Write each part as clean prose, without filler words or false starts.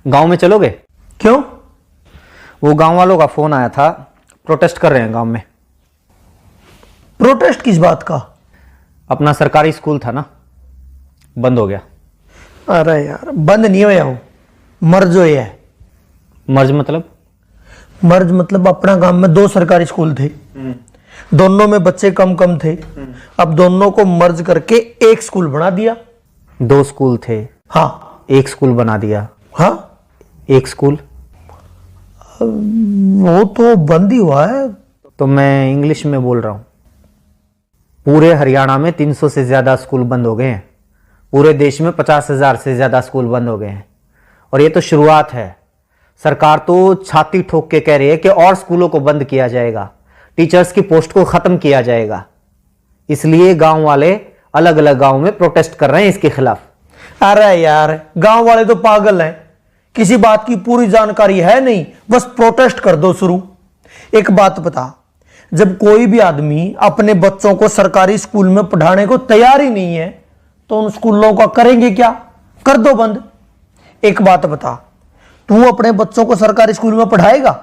गांव में चलोगे? क्यों? वो गांव वालों का फोन आया था, प्रोटेस्ट कर रहे हैं गांव में। प्रोटेस्ट किस बात का? अपना सरकारी स्कूल था ना, बंद हो गया। अरे यार, बंद नहीं हुआ हो, मर्ज हुए है। मर्ज मतलब? मर्ज मतलब अपना गांव में 2 सरकारी स्कूल थे, दोनों में बच्चे कम कम थे। अब दोनों को मर्ज करके एक स्कूल बना दिया। 2 स्कूल थे, हाँ, एक स्कूल बना दिया। हाँ, एक स्कूल वो तो बंद ही हुआ है। तो मैं इंग्लिश में बोल रहा हूं। पूरे हरियाणा में 300 से ज्यादा स्कूल बंद हो गए हैं। पूरे देश में 50,000 से ज्यादा स्कूल बंद हो गए हैं। और ये तो शुरुआत है। सरकार तो छाती ठोक के कह रही है कि और स्कूलों को बंद किया जाएगा, टीचर्स की पोस्ट को खत्म किया जाएगा। इसलिए गांव वाले अलग अलग गांव में प्रोटेस्ट कर रहे हैं इसके खिलाफ। अरे यार, गांव वाले तो पागल हैं, किसी बात की पूरी जानकारी है नहीं, बस प्रोटेस्ट कर दो शुरू। एक बात बता, जब कोई भी आदमी अपने बच्चों को सरकारी स्कूल में पढ़ाने को तैयार ही नहीं है तो उन स्कूलों का करेंगे क्या? कर दो बंद। एक बात बता, तू अपने बच्चों को सरकारी स्कूल में पढ़ाएगा?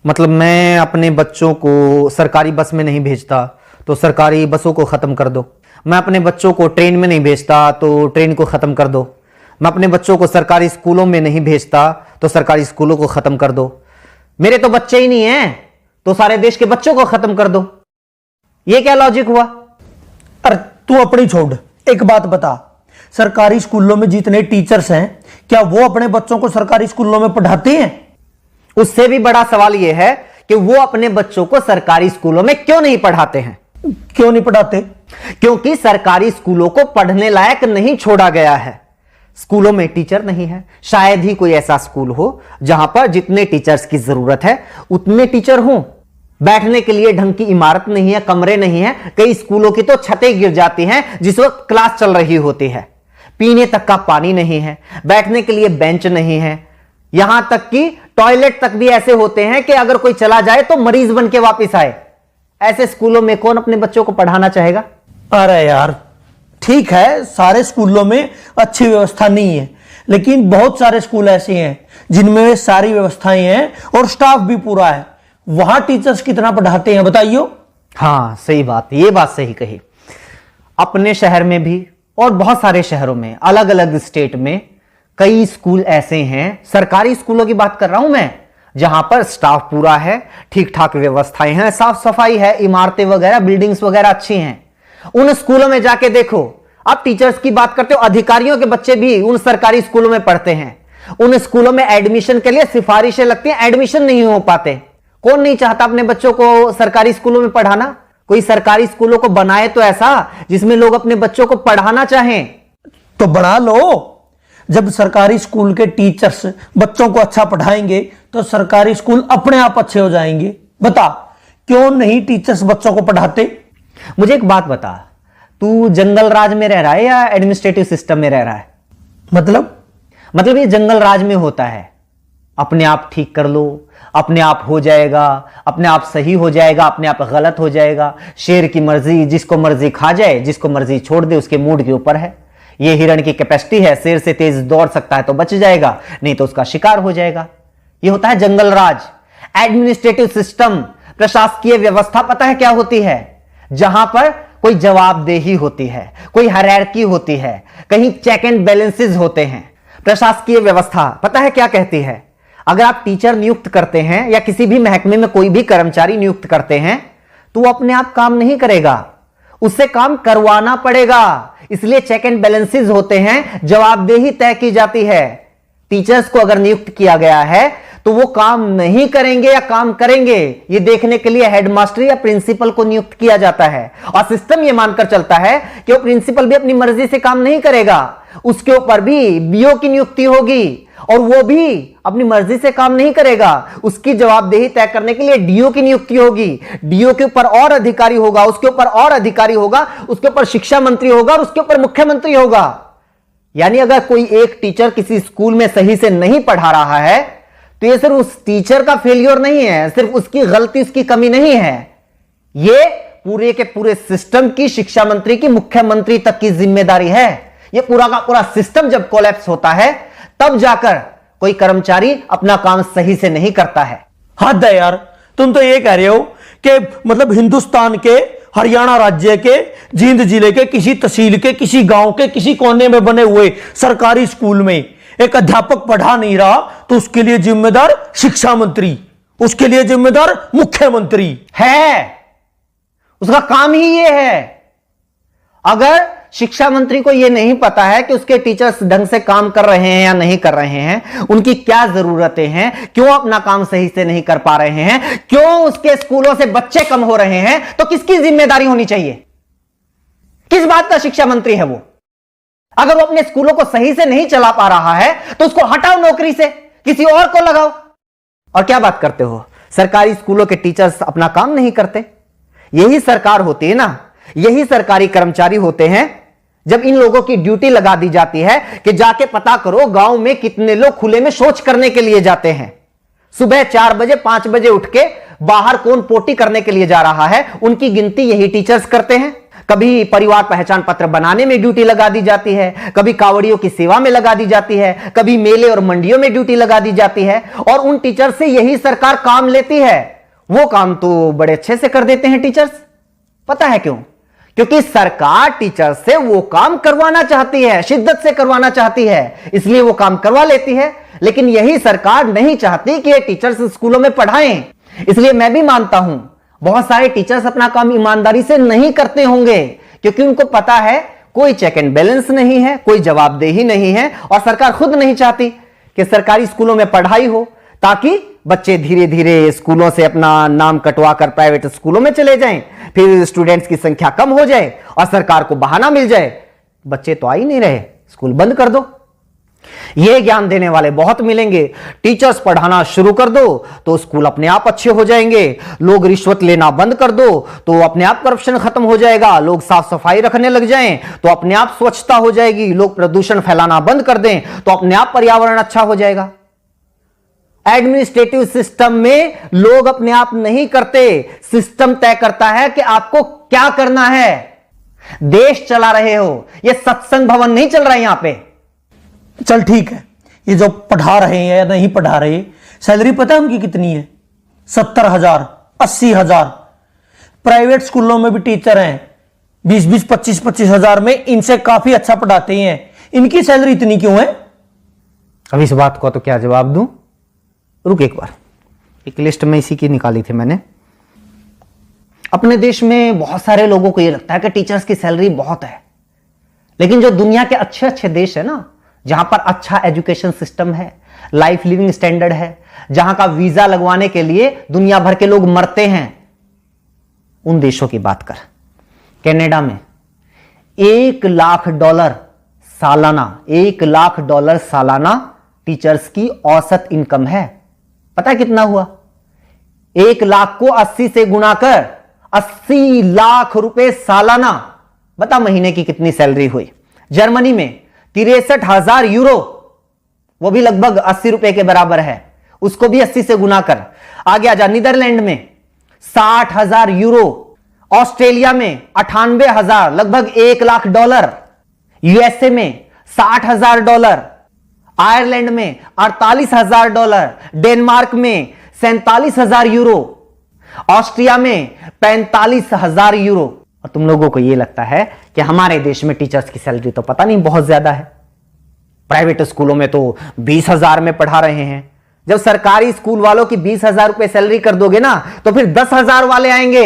मतलब मैं अपने बच्चों को सरकारी बस में नहीं भेजता तो सरकारी बसों को खत्म कर दो। मैं अपने बच्चों को ट्रेन में नहीं भेजता तो ट्रेन को खत्म कर दो। मैं अपने बच्चों को सरकारी स्कूलों में नहीं भेजता तो सरकारी स्कूलों को खत्म कर दो। मेरे तो बच्चे ही नहीं हैं तो सारे देश के बच्चों को खत्म कर दो। ये क्या लॉजिक हुआ? अरे तू अपनी छोड़, एक बात बता, सरकारी स्कूलों में जितने टीचर्स हैं क्या वो अपने बच्चों को सरकारी स्कूलों में पढ़ाते हैं? उससे भी बड़ा सवाल यह है कि वो अपने बच्चों को सरकारी स्कूलों में क्यों नहीं पढ़ाते हैं? क्यों नहीं पढ़ाते? क्योंकि सरकारी स्कूलों को पढ़ने लायक नहीं छोड़ा गया है। स्कूलों में टीचर नहीं है। शायद ही कोई ऐसा स्कूल हो जहां पर जितने टीचर्स की जरूरत है उतने टीचर हों। बैठने के लिए ढंग की इमारत नहीं है, कमरे नहीं है। कई स्कूलों की तो छतें गिर जाती हैं जिस वक्त क्लास चल रही होती है। पीने तक का पानी नहीं है, बैठने के लिए बेंच नहीं है। यहां तक कि टॉयलेट तक भी ऐसे होते हैं कि अगर कोई चला जाए तो मरीज बन के वापस आए। ऐसे स्कूलों में कौन अपने बच्चों को पढ़ाना चाहेगा? अरे यार, ठीक है, सारे स्कूलों में अच्छी व्यवस्था नहीं है, लेकिन बहुत सारे स्कूल ऐसे हैं जिनमें सारी व्यवस्थाएं हैं और स्टाफ भी पूरा है। वहां टीचर्स कितना पढ़ाते हैं बताइयो? हाँ, सही बात, ये बात सही कही। अपने शहर में भी और बहुत सारे शहरों में, अलग अलग स्टेट में कई स्कूल ऐसे हैं, सरकारी स्कूलों की बात कर रहा हूं मैं, जहां पर स्टाफ पूरा है, ठीक ठाक व्यवस्थाएं हैं, साफ सफाई है, इमारतें वगैरह, बिल्डिंग्स वगैरह अच्छी हैं। उन स्कूलों में जाके देखो। आप टीचर्स की बात करते हो, अधिकारियों के बच्चे भी उन सरकारी स्कूलों में पढ़ते हैं। उन स्कूलों में एडमिशन के लिए सिफारिशें लगती हैं, एडमिशन नहीं हो पाते। कौन नहीं चाहता अपने बच्चों को सरकारी स्कूलों में पढ़ाना? कोई सरकारी स्कूलों को बनाए तो ऐसा जिसमें लोग अपने बच्चों को पढ़ाना चाहें। तो बना लो। जब सरकारी स्कूल के टीचर्स बच्चों को अच्छा पढ़ाएंगे तो सरकारी स्कूल अपने आप अच्छे हो जाएंगे। बता, क्यों नहीं टीचर्स बच्चों को पढ़ाते? मुझे एक बात बता, तू जंगल राज में रह रहा है या एडमिनिस्ट्रेटिव सिस्टम में रह रहा है? मतलब ये जंगल राज में होता है, अपने आप ठीक कर लो, अपने आप हो जाएगा, अपने आप सही हो जाएगा, अपने आप गलत हो जाएगा। शेर की मर्जी, जिसको मर्जी खा जाए, जिसको मर्जी छोड़ दे, उसके मूड के ऊपर है। ये हिरण की कैपेसिटी है, शेर से तेज दौड़ सकता है तो बच जाएगा, नहीं तो उसका शिकार हो जाएगा। ये होता है जंगल राज। एडमिनिस्ट्रेटिव सिस्टम, प्रशासकीय व्यवस्था पता है क्या होती है? जहां पर कोई जवाबदेही होती है, कोई हायरार्की होती है, कहीं चेक एंड बैलेंसेस होते हैं। प्रशासकीय व्यवस्था पता है क्या कहती है? अगर आप टीचर नियुक्त करते हैं या किसी भी महकमे में कोई भी कर्मचारी नियुक्त करते हैं तो वो अपने आप काम नहीं करेगा, उससे काम करवाना पड़ेगा। इसलिए चेक एंड बैलेंसेस होते हैं, जवाबदेही तय की जाती है। टीचर्स को अगर नियुक्त किया गया है तो वो काम नहीं करेंगे या काम करेंगे, ये देखने के लिए हेडमास्टर या प्रिंसिपल को नियुक्त किया जाता है। और सिस्टम ये मानकर चलता है कि वो प्रिंसिपल भी अपनी मर्जी से काम नहीं करेगा, उसके ऊपर भी बीओ की नियुक्ति होगी और वो भी अपनी मर्जी से काम नहीं करेगा। उसकी जवाबदेही तय करने के लिए डीओ की नियुक्ति होगी। डीओ के ऊपर और अधिकारी होगा, उसके ऊपर और अधिकारी होगा, उसके ऊपर शिक्षा मंत्री होगा और उसके ऊपर मुख्यमंत्री होगा। यानी अगर कोई एक टीचर किसी स्कूल में सही से नहीं पढ़ा रहा है तो ये सिर्फ उस टीचर का फेलियर नहीं है, सिर्फ उसकी गलती, उसकी कमी नहीं है, ये पूरे के पूरे सिस्टम की, शिक्षा मंत्री की, मुख्यमंत्री तक की जिम्मेदारी है। ये पूरा का पूरा सिस्टम जब कोलैप्स होता है तब जाकर कोई कर्मचारी अपना काम सही से नहीं करता है। हद है यार, तुम तो ये कह रहे हो कि मतलब हिंदुस्तान के हरियाणा राज्य के जींद जिले के किसी तहसील के किसी गांव के किसी कोने में बने हुए सरकारी स्कूल में एक अध्यापक पढ़ा नहीं रहा तो उसके लिए जिम्मेदार शिक्षा मंत्री, उसके लिए जिम्मेदार मुख्यमंत्री है। उसका काम ही ये है। अगर शिक्षा मंत्री को यह नहीं पता है कि उसके टीचर्स ढंग से काम कर रहे हैं या नहीं कर रहे हैं, उनकी क्या जरूरतें हैं, क्यों अपना काम सही से नहीं कर पा रहे हैं, क्यों उसके स्कूलों से बच्चे कम हो रहे हैं, तो किसकी जिम्मेदारी होनी चाहिए? किस बात का शिक्षा मंत्री है वो? अगर वो अपने स्कूलों को सही से नहीं चला पा रहा है तो उसको हटाओ नौकरी से, किसी और को लगाओ। और क्या बात करते हो, सरकारी स्कूलों के टीचर्स अपना काम नहीं करते? यही सरकार होती है ना, यही सरकारी कर्मचारी होते हैं जब इन लोगों की ड्यूटी लगा दी जाती है कि जाके पता करो गांव में कितने लोग खुले में शौच करने के लिए जाते हैं। सुबह 4 बजे 5 बजे उठ के बाहर कौन पोटी करने के लिए जा रहा है, उनकी गिनती यही टीचर्स करते हैं। कभी परिवार पहचान पत्र बनाने में ड्यूटी लगा दी जाती है, कभी कावड़ियों की सेवा में लगा दी जाती है, कभी मेले और मंडियों में ड्यूटी लगा दी जाती है, और उन टीचर्स से यही सरकार काम लेती है। वो काम तो बड़े अच्छे से कर देते हैं टीचर्स। पता है क्यों? क्योंकि सरकार टीचर से वो काम करवाना चाहती है, शिद्दत से करवाना चाहती है, इसलिए वो काम करवा लेती है। लेकिन यही सरकार नहीं चाहती कि ये टीचर्स स्कूलों में पढ़ाएं। इसलिए मैं भी मानता हूं बहुत सारे टीचर्स अपना काम ईमानदारी से नहीं करते होंगे, क्योंकि उनको पता है कोई चेक एंड बैलेंस नहीं है, कोई जवाबदेही नहीं है, और सरकार खुद नहीं चाहती कि सरकारी स्कूलों में पढ़ाई हो, ताकि बच्चे धीरे धीरे स्कूलों से अपना नाम कटवा कर प्राइवेट स्कूलों में चले जाएं, फिर स्टूडेंट्स की संख्या कम हो जाए और सरकार को बहाना मिल जाए, बच्चे तो आ ही नहीं रहे, स्कूल बंद कर दो। यह ज्ञान देने वाले बहुत मिलेंगे। टीचर्स पढ़ाना शुरू कर दो तो स्कूल अपने आप अच्छे हो जाएंगे। लोग रिश्वत लेना बंद कर दो तो अपने आप करप्शन खत्म हो जाएगा। लोग साफ सफाई रखने लग जाएं तो अपने आप स्वच्छता हो जाएगी। लोग प्रदूषण फैलाना बंद कर दें तो अपने आप पर्यावरण अच्छा हो जाएगा। एडमिनिस्ट्रेटिव सिस्टम में लोग अपने आप नहीं करते, सिस्टम तय करता है कि आपको क्या करना है। देश चला रहे हो, यह सत्संग भवन नहीं चल रहा है यहां पे। चल ठीक है, ये जो पढ़ा रहे हैं या नहीं पढ़ा रहे, सैलरी पता है उनकी कितनी है? 70,000, 80,000। प्राइवेट स्कूलों में भी टीचर हैं 20-20, 25-25 हजार में, इनसे काफी अच्छा पढ़ाते हैं। इनकी सैलरी इतनी क्यों है? अब इस बात को तो क्या जवाब दूं? रुक एक बार, एक लिस्ट में इसी की निकाली थी मैंने। अपने देश में बहुत सारे लोगों को यह लगता है कि टीचर्स की सैलरी बहुत है, लेकिन जो दुनिया के अच्छे अच्छे देश है ना, जहां पर अच्छा एजुकेशन सिस्टम है, लाइफ लिविंग स्टैंडर्ड है, जहां का वीजा लगवाने के लिए दुनिया भर के लोग मरते हैं, उन देशों की बात कर। कनाडा में $1,00,000 सालाना, $1,00,000 सालाना टीचर्स की औसत इनकम है। पता है कितना हुआ? 1 लाख को 80 से गुणा कर 80 लाख रुपए सालाना। बता महीने की कितनी सैलरी हुई? जर्मनी में 63,000 यूरो, वो भी लगभग 80 रुपए के बराबर है, उसको भी 80 से गुना कर। आगे आजा, नीदरलैंड में 60,000 यूरो, ऑस्ट्रेलिया में 98,000, लगभग $1,00,000, यूएसए में $60,000, आयरलैंड में $48,000, डेनमार्क में 47,000 यूरो, ऑस्ट्रिया में 45,000 यूरो। और तुम लोगों को यह लगता है कि हमारे देश में टीचर्स की सैलरी तो पता नहीं बहुत ज्यादा है। प्राइवेट स्कूलों में तो 20,000 में पढ़ा रहे हैं। जब सरकारी स्कूल वालों की 20,000 रुपए सैलरी कर दोगे ना, तो फिर 10,000 वाले आएंगे,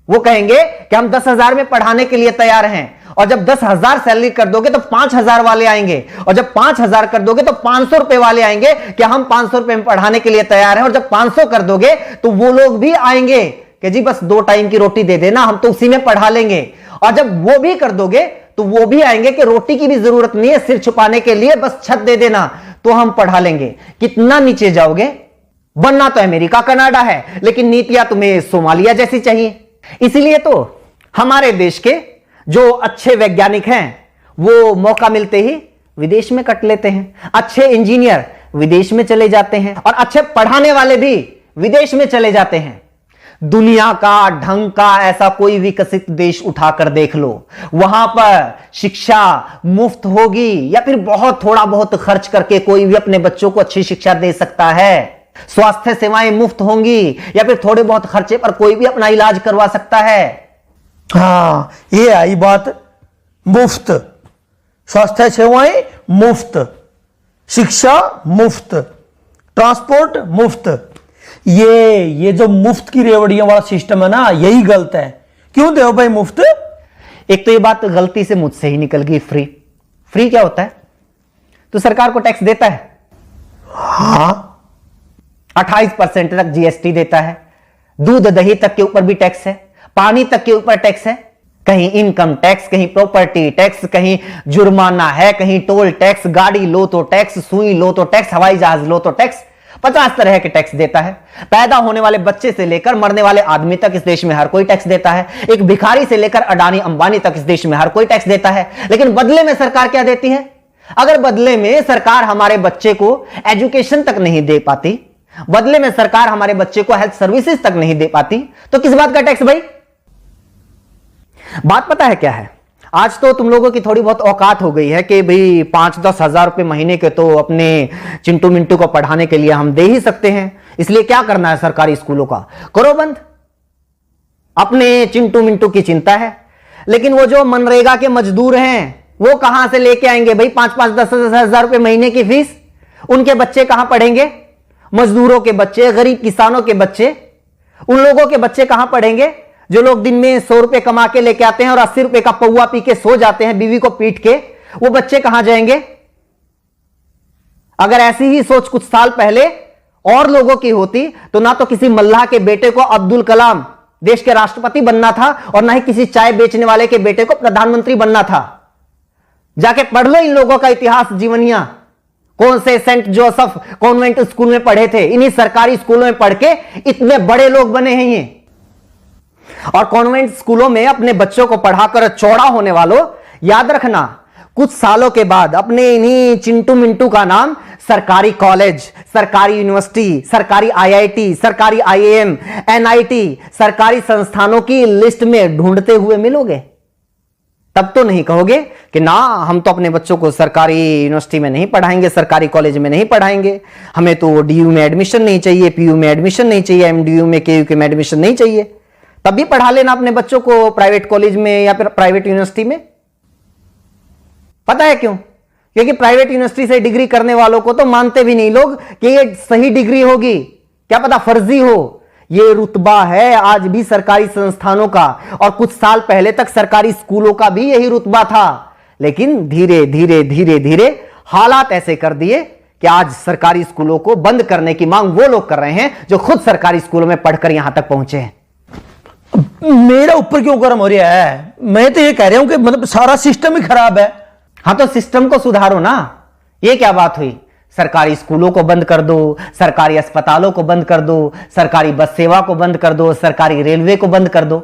वो कहेंगे कि हम 10,000 में पढ़ाने के लिए तैयार हैं। और जब 10,000 सैलरी कर दोगे तो 5,000 वाले आएंगे, और जब 5,000 कर दोगे तो 500 रुपए वाले आएंगे कि हम 500 रुपए में पढ़ाने के लिए तैयार हैं। और जब 500 कर दोगे तो वो लोग भी आएंगे कि जी बस 2 टाइम की रोटी दे देना, हम तो उसी में पढ़ा लेंगे। और जब वो भी कर दोगे तो वो भी आएंगे कि रोटी की भी जरूरत नहीं है, सिर छुपाने के लिए बस छत दे देना तो हम पढ़ा लेंगे। कितना नीचे जाओगे? बनना तो अमेरिका कनाडा है, लेकिन नीतियां तुम्हें सोमालिया जैसी चाहिए। इसीलिए तो हमारे देश के जो अच्छे वैज्ञानिक हैं वो मौका मिलते ही विदेश में कट लेते हैं। अच्छे इंजीनियर विदेश में चले जाते हैं, और अच्छे पढ़ाने वाले भी विदेश में चले जाते हैं। दुनिया का ढंग का ऐसा कोई विकसित देश उठाकर देख लो, वहां पर शिक्षा मुफ्त होगी या फिर बहुत थोड़ा बहुत खर्च करके कोई भी अपने बच्चों को अच्छी शिक्षा दे सकता है। स्वास्थ्य सेवाएं मुफ्त होंगी या फिर थोड़े बहुत खर्चे पर कोई भी अपना इलाज करवा सकता है। हाँ, ये आई बात, मुफ्त स्वास्थ्य सेवाएं मुफ्त, शिक्षा मुफ्त, ट्रांसपोर्ट मुफ्त। ये जो मुफ्त की रेवड़ियों वाला सिस्टम है ना, यही गलत है। क्यों दो भाई मुफ्त? एक तो ये बात गलती से मुझसे ही निकल गई, फ्री। फ्री क्या होता है? तो सरकार को टैक्स देता है, हाँ 28% तक जीएसटी देता है, दूध दही तक के ऊपर भी टैक्स है, पानी तक के ऊपर टैक्स है, कहीं इनकम टैक्स, कहीं प्रॉपर्टी टैक्स, कहीं जुर्माना है, कहीं टोल टैक्स, गाड़ी लो तो टैक्स, सुई लो तो टैक्स, हवाई जहाज लो तो टैक्स, 50 तरह के टैक्स देता है। पैदा होने वाले बच्चे से लेकर मरने वाले आदमी तक इस देश में हर कोई टैक्स देता है। एक भिखारी से लेकर अडानी अंबानी तक इस देश में हर कोई टैक्स देता है। लेकिन बदले में सरकार क्या देती है? अगर बदले में सरकार हमारे बच्चे को एजुकेशन तक नहीं दे पाती, बदले में सरकार हमारे बच्चे को हेल्थ सर्विसेज तक नहीं दे पाती, तो किस बात का टैक्स भाई? बात पता है क्या है? आज तो तुम लोगों की थोड़ी बहुत औकात हो गई है कि भाई 5-10 हजार रुपए महीने के तो अपने चिंटू मिंटू को पढ़ाने के लिए हम दे ही सकते हैं, इसलिए क्या करना है सरकारी स्कूलों का, करो बंद। अपने चिंटू मिंटू की चिंता है, लेकिन वो जो मनरेगा के मजदूर हैं वो कहां से लेके आएंगे भाई 5-10 हजार रुपए महीने की फीस? उनके बच्चे कहां पढ़ेंगे? मजदूरों के बच्चे, गरीब किसानों के बच्चे, उन लोगों के बच्चे कहां पढ़ेंगे जो लोग दिन में 100 रुपए कमा के लेके आते हैं और 80 रुपए का पौवा पी के सो जाते हैं बीवी को पीट के? वो बच्चे कहां जाएंगे? अगर ऐसी ही सोच कुछ साल पहले और लोगों की होती तो ना तो किसी मल्लाह के बेटे को अब्दुल कलाम देश के राष्ट्रपति बनना था और ना ही किसी चाय बेचने वाले के बेटे को प्रधानमंत्री बनना था। जाके पढ़ लो इन लोगों का इतिहास, जीवनियां, कौन से सेंट जोसेफ कॉन्वेंट स्कूल में पढ़े थे, इन्हीं सरकारी स्कूलों में पढ़ के इतने बड़े लोग बने हैं ये। और कॉन्वेंट स्कूलों में अपने बच्चों को पढ़ाकर चौड़ा होने वालों, याद रखना कुछ सालों के बाद अपने इन्हीं चिंटू मिंटू का नाम सरकारी कॉलेज, सरकारी यूनिवर्सिटी, सरकारी आईआईटी, सरकारी आईएएम, एनआईटी, सरकारी संस्थानों की लिस्ट में ढूंढते हुए मिलोगे। तब तो नहीं कहोगे कि ना हम तो अपने बच्चों को सरकारी यूनिवर्सिटी में नहीं पढ़ाएंगे, सरकारी कॉलेज में नहीं पढ़ाएंगे, हमें तो डीयू में एडमिशन नहीं चाहिए, पीयू में एडमिशन नहीं चाहिए, एमडीयू में केयू में एडमिशन नहीं चाहिए। तब भी पढ़ा लेना अपने बच्चों को प्राइवेट कॉलेज में या फिर प्राइवेट यूनिवर्सिटी में। पता है क्यों? क्योंकि प्राइवेट यूनिवर्सिटी से डिग्री करने वालों को तो मानते भी नहीं लोग कि ये सही डिग्री होगी, क्या पता फर्जी हो। ये रुतबा है आज भी सरकारी संस्थानों का, और कुछ साल पहले तक सरकारी स्कूलों का भी यही रुतबा था। लेकिन धीरे धीरे धीरे धीरे हालात ऐसे कर दिए कि आज सरकारी स्कूलों को बंद करने की मांग वो लोग कर रहे हैं जो खुद सरकारी स्कूलों में पढ़कर यहां तक पहुंचे हैं। मेरा ऊपर क्यों गर्म हो रहा है? मैं तो ये कह रहा हूं कि मतलब सारा सिस्टम ही खराब है। हाँ तो सिस्टम को सुधारो ना। ये क्या बात हुई? सरकारी स्कूलों को बंद कर दो, सरकारी अस्पतालों को बंद कर दो, सरकारी बस सेवा को बंद कर दो, सरकारी रेलवे को बंद कर दो।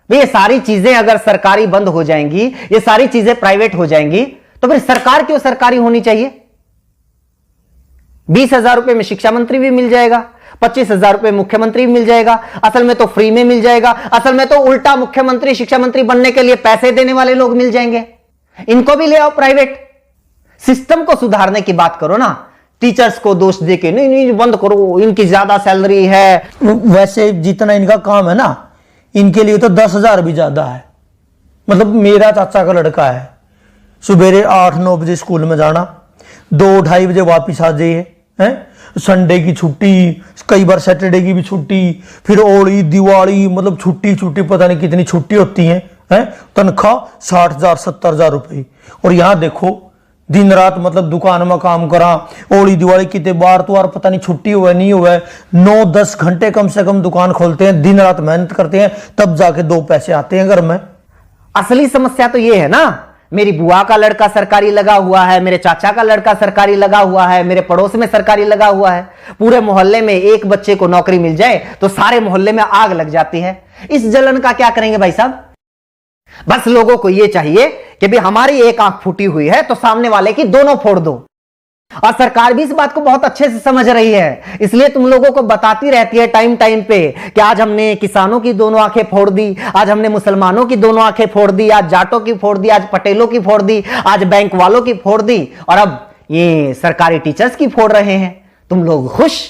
ये सारी चीजें अगर सरकारी बंद हो जाएंगी, ये सारी चीजें प्राइवेट हो जाएंगी, तो फिर सरकार क्यों सरकारी होनी चाहिए? 20,000 रुपए में शिक्षा मंत्री भी मिल जाएगा, 25,000 रुपए मुख्यमंत्री भी मिल जाएगा, असल में तो फ्री में मिल जाएगा। असल में तो उल्टा मुख्यमंत्री शिक्षा मंत्री बनने के लिए पैसे देने वाले लोग मिल जाएंगे। इनको भी ले आओ प्राइवेट। सिस्टम को सुधारने की बात करो ना, टीचर्स को दोष देके नहीं नहीं बंद करो, इनकी ज्यादा सैलरी है। वैसे जितना इनका काम है ना, इनके लिए तो 10,000 भी ज्यादा है। मतलब मेरा चाचा का लड़का है, सुबेरे 8-9 बजे स्कूल में जाना, 2-2:30 बजे वापिस आ जाइए, हैं संडे की छुट्टी, कई बार सैटरडे की भी छुट्टी, फिर होली दिवाली, मतलब छुट्टी छुट्टी पता नहीं कितनी छुट्टी होती हैं। तनख्वाह 60,000-70,000 रुपए। और यहाँ देखो दिन रात मतलब दुकान में काम करा, होली दिवाली कितने बार तो यार पता नहीं छुट्टी हुआ नहीं हुआ, 9-10 घंटे कम से कम दुकान खोलते हैं, दिन रात मेहनत करते हैं, तब जाके 2 पैसे आते हैं घर में। असली समस्या तो ये है ना, मेरी बुआ का लड़का सरकारी लगा हुआ है, मेरे चाचा का लड़का सरकारी लगा हुआ है, मेरे पड़ोस में सरकारी लगा हुआ है। पूरे मोहल्ले में एक बच्चे को नौकरी मिल जाए तो सारे मोहल्ले में आग लग जाती है। इस जलन का क्या करेंगे भाई साहब? बस लोगों को यह चाहिए कि भी हमारी एक आंख फूटी हुई है तो सामने वाले की दोनों फोड़ दो। और सरकार भी इस बात को बहुत अच्छे से समझ रही है, इसलिए तुम लोगों को बताती रहती है टाइम टाइम पे कि आज हमने किसानों की दोनों आंखें फोड़ दी, आज हमने मुसलमानों की दोनों आंखें फोड़ दी, आज जाटों की फोड़ दी, आज पटेलों की फोड़ दी, आज बैंक वालों की फोड़ दी, और अब ये सरकारी टीचर्स की फोड़ रहे हैं। तुम लोग खुश?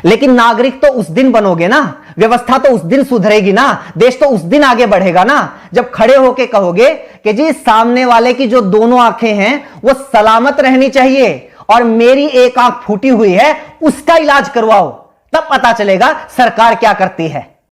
लेकिन नागरिक तो उस दिन बनोगे ना, व्यवस्था तो उस दिन सुधरेगी ना, देश तो उस दिन आगे बढ़ेगा ना, जब खड़े होके कहोगे कि जी सामने वाले की जो दोनों आंखें हैं वो सलामत रहनी चाहिए और मेरी एक आंख फूटी हुई है उसका इलाज करवाओ। तब पता चलेगा सरकार क्या करती है।